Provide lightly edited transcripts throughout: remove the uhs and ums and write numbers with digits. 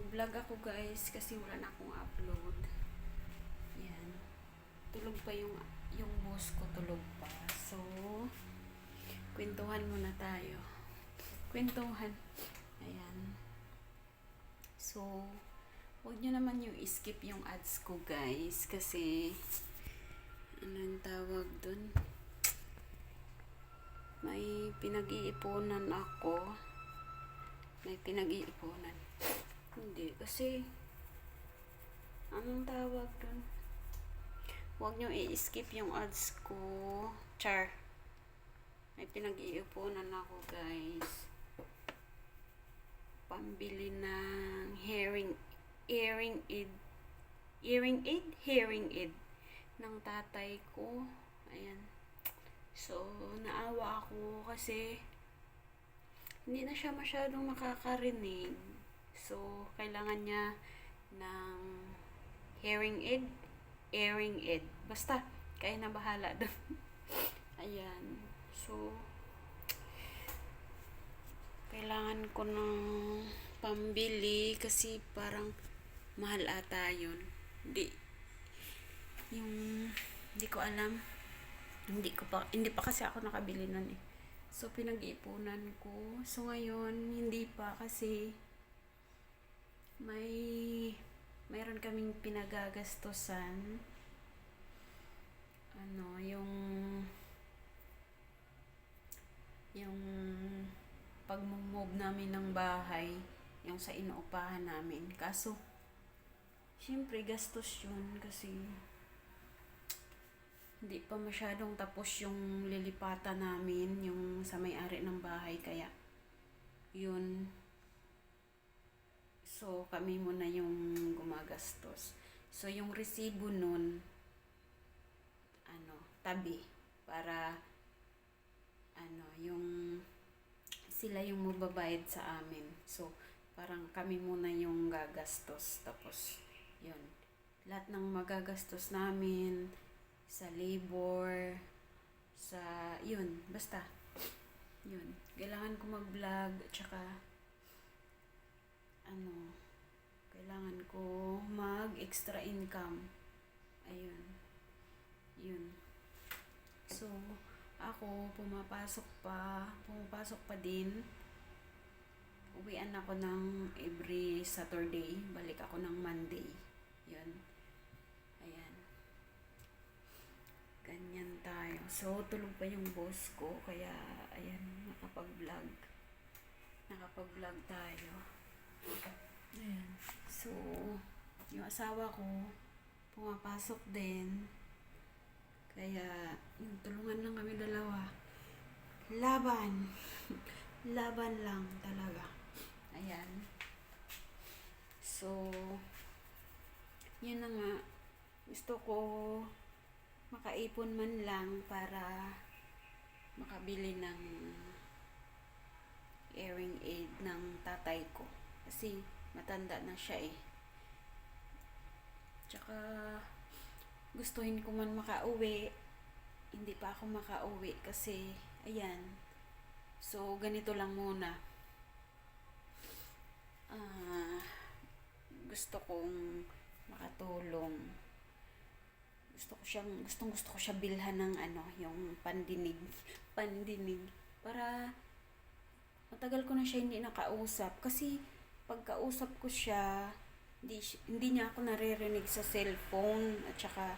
Mag-vlog ako guys kasi wala na akong upload. Yan. Tulog pa yung boss ko, tulog pa. So, kwentuhan muna tayo. Kwentuhan. Ayan. So, huwag nyo naman yung skip yung ads ko guys kasi anong tawag dun? May pinag-iipunan ako. May pinag-iipunan. Hindi, kasi anong tawag dun? Huwag nyo i-skip yung ads ko. Char. May pinag-iipunan ako guys. Pambili ng hearing aid ng tatay ko. Ayan. So, naawa ako kasi hindi na siya masyadong nakakarinig. So, kailangan niya ng hearing aid. Basta, kaya na bahala doon. Ayan. So, kailangan ko ng pambili kasi parang mahal ata yun. Hindi ko alam. Hindi pa kasi ako nakabili nun eh. So, pinag-ipunan ko. So, ngayon, hindi pa kasi mayroon kaming pinagagastosan. Yung pag-move namin ng bahay, yung sa inuupahan namin. Kaso, syempre, gastos yun kasi hindi pa masyadong tapos yung lilipatan namin, yung sa may-ari ng bahay, kaya yun. So, kami muna yung gumagastos. So, yung resibo nun, tabi, para, yung, sila yung mababayad sa amin. So, parang kami muna yung gagastos. Tapos, yun. Lahat ng magagastos namin, sa labor, yun, basta, yun. Kailangan ko mag-vlog, at saka, kailangan ko mag-extra income. Ayun. Yun. So, ako, pumapasok pa din. Uwian ako ng every Saturday. Balik ako ng Monday. Yun. Ayan. Ganyan tayo. So, tulog pa yung boss ko. Kaya, ayan, nakapag-vlog tayo. Ayan. So, yung asawa ko, pumapasok din. Kaya, yung tulungan lang kami dalawa. Laban. Laban lang talaga. Ayan. So, yun na nga. Gusto ko makaipon man lang para makabili ng hearing aid ng tatay ko. Kasi, matanda na siya eh. Tsaka, gustuhin ko man makauwi. Hindi pa ako makauwi kasi, ayan. So, ganito lang muna. Gusto kong makatulong. Gusto ko siya bilhan ng yung pandinig. Para, matagal ko na siya hindi nakausap. Kasi, pagkausap ko siya, hindi niya ako naririnig sa cellphone, at saka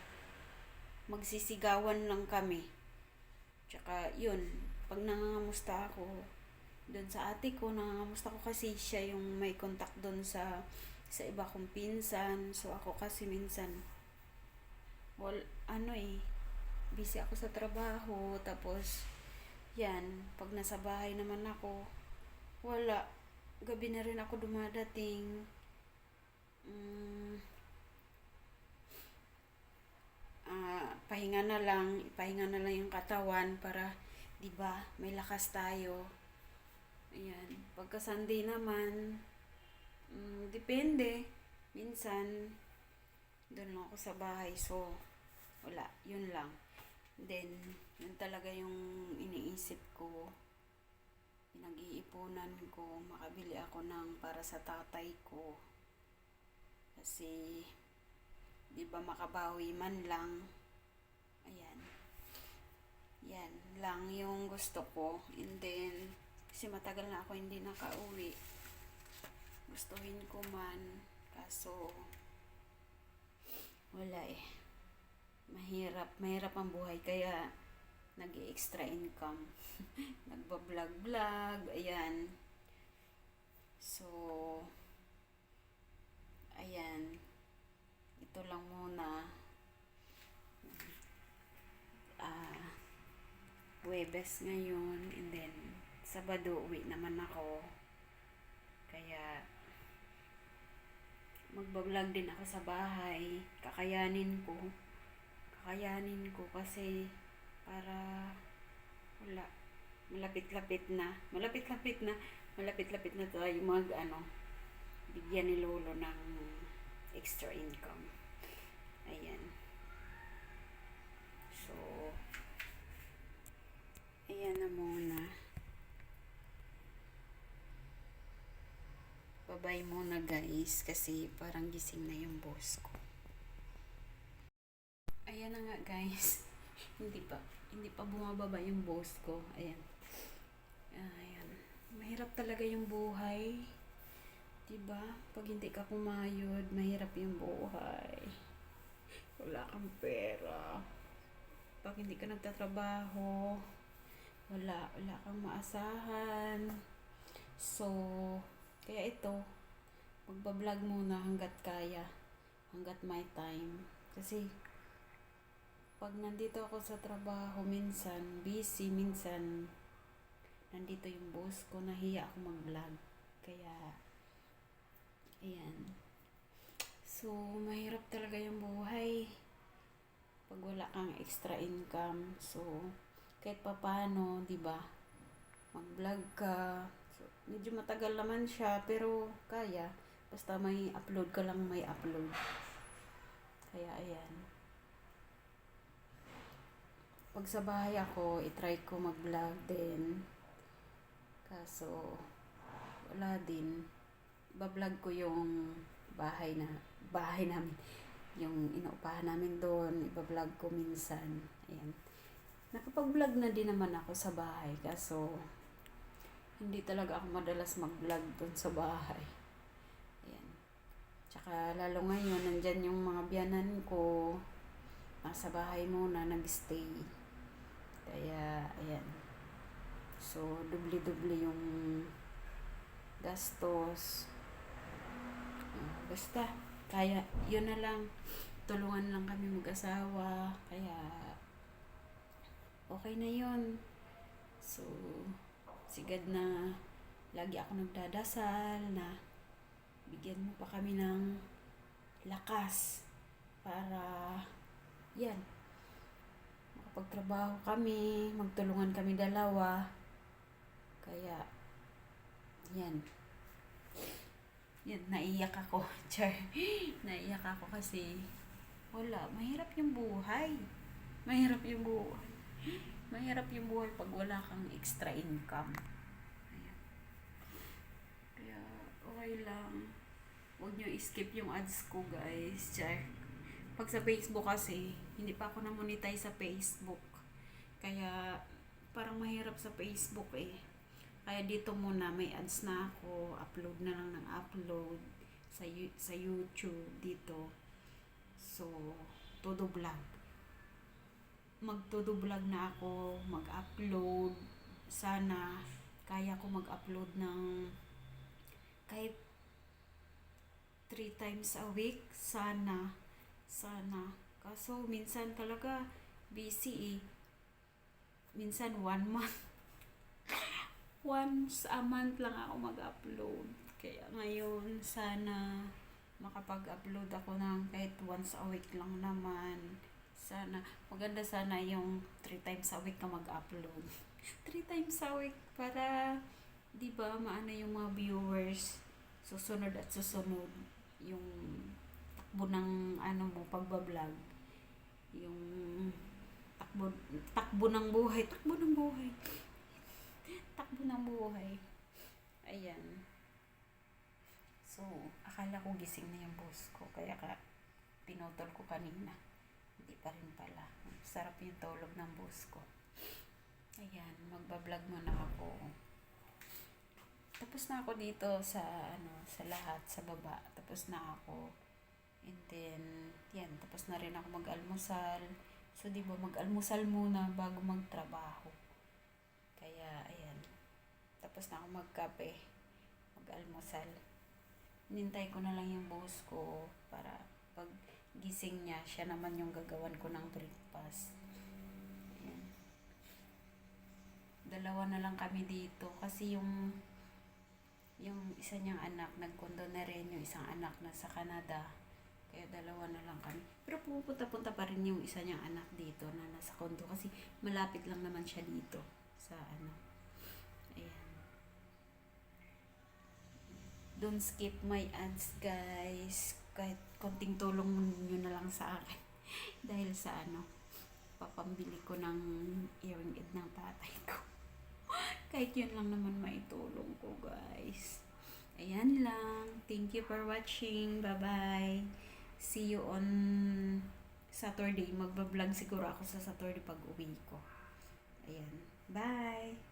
magsisigawan lang kami. Tsaka yun, pag nangangamusta ako doon sa ate ko, nangangamusta ko kasi siya yung may contact doon sa iba kong pinsan. So ako kasi minsan busy ako sa trabaho. Tapos yan, pag nasa bahay naman ako, wala, gabi na rin ako dumadating. Ipahinga na lang yung katawan para, 'di ba, may lakas tayo. Ayan, pagka Sunday naman, depende. Minsan doon lang ako sa bahay. So, wala, yun lang. Then, yun talaga yung iniisip ko. Pinag-iipunan ko, makabili ako ng para sa tatay ko. Kasi, di ba makabawi man lang. Ayan. Yan lang yung gusto ko. And then, kasi matagal na ako hindi nakauwi. Gustuhin ko man. Kaso, wala eh. Mahirap ang buhay. Kaya, nag-extra income. Nagba-vlog-vlog. Ayan. So, ayan. Ito lang muna. Huwebes ngayon. And then, Sabado, uwi naman ako. Kaya, magbablog din ako sa bahay. Kakayanin ko kasi para wala, malapit-lapit na tayo bigyan ni Lolo ng extra income. Ayan. So, ayan na muna. Bye-bye muna guys kasi parang gising na yung boss ko. Ayan na nga guys. hindi pa bumababa yung boss ko. Ayan. Mahirap talaga yung buhay. Diba? Pag hindi ka kumayod, mahirap yung buhay. Wala kang pera. Pag hindi ka nagtatrabaho, wala kang maasahan. So, kaya ito, magbablog muna hanggat kaya, hanggat may time. Kasi, pag nandito ako sa trabaho, minsan busy, minsan nandito yung boss ko, nahiya ako mag-vlog. Kaya, ayan. So, mahirap talaga yung buhay pag wala kang extra income. So, kahit papano, di ba? Mag-vlog ka. So, medyo matagal naman siya, pero kaya. Basta may upload ka lang, may upload. Kaya, ayan. Pag sa bahay ako, itry ko mag-vlog din. Kaso, wala din. Bablog ko yung bahay namin. Yung inuupahan namin doon, ibablog ko minsan. Ayan. Nakapag-vlog na din naman ako sa bahay. Kaso, hindi talaga ako madalas mag-vlog doon sa bahay. Ayan. Tsaka, lalo ngayon, nandyan yung mga biyanan ko. Nasa bahay muna, nag-stay. Kaya, ayan. So, dubli-dubli yung gastos. Basta, kaya, yun na lang. Tulungan lang kami mag-asawa. Kaya, okay na yun. So, sigad na lagi ako nagdadasal na bigyan mo pa kami ng lakas para, yan, makapagtrabaho kami, magtulungan kami dalawa. Kaya, yan, naiyak ako. Char. Naiyak ako kasi mahirap yung buhay. Mahirap yung buhay pag wala kang extra income. Ayan. Kaya, okay lang. Huwag nyo skip yung ads ko, guys. Char. Pag sa Facebook kasi, hindi pa ako na-monetize sa Facebook. Kaya, parang mahirap sa Facebook eh. Kaya dito muna, may ads na ako. Upload na lang ng upload sa YouTube dito. So, todo vlog. Mag-todo vlog na ako, mag-upload. Sana, kaya ko mag-upload ng kahit 3 times a week. Sana. Kaso, minsan talaga busy eh. Minsan 1 month. Once a month lang ako mag-upload. Kaya ngayon, sana makapag-upload ako ng kahit once a week lang naman. Sana, maganda sana yung 3 times a week ka mag-upload. 3 times a week para, di ba, maano yung mga viewers. Susunod at susunod yung takbo ng pagbablog. Yung takbo ng buhay. Takbo ng buhay. Ayan. So, So, akala ko gising na yung boss ko. Kaya pinutol ko kanina. Hindi pa rin pala. Sarap yung tulog ng boss ko. Ayan, magbablog muna ako. Tapos na ako dito sa sa lahat, sa baba. Tapos na ako. And then, yan, tapos na rin ako mag-almusal. So, di ba, mag-almusal muna bago magtrabaho. Kaya, ayan. Tapos na ako magkape, mag-almusal. Nintay ko na lang yung boss ko para pag gising niya, siya naman yung gagawan ko ng breakfast. Ayan. Dalawa na lang kami dito kasi yung isa niyang anak, nagkondo na rin yung isang anak na sa Canada. Kaya dalawa na lang kami. Pero pupunta-punta pa rin yung isa niyang anak dito na nasa kondo kasi malapit lang naman siya dito sa Ayan. Don't skip my ads, guys. Kahit konting tulong nyo na lang sa akin. Dahil sa papambili ko ng hearing aid ng tatay ko. Kahit yun lang naman maitulong ko, guys. Ayan lang. Thank you for watching. Bye-bye. See you on Saturday. Magbablog siguro ako sa Saturday pag uwi ko. Ayan. Bye!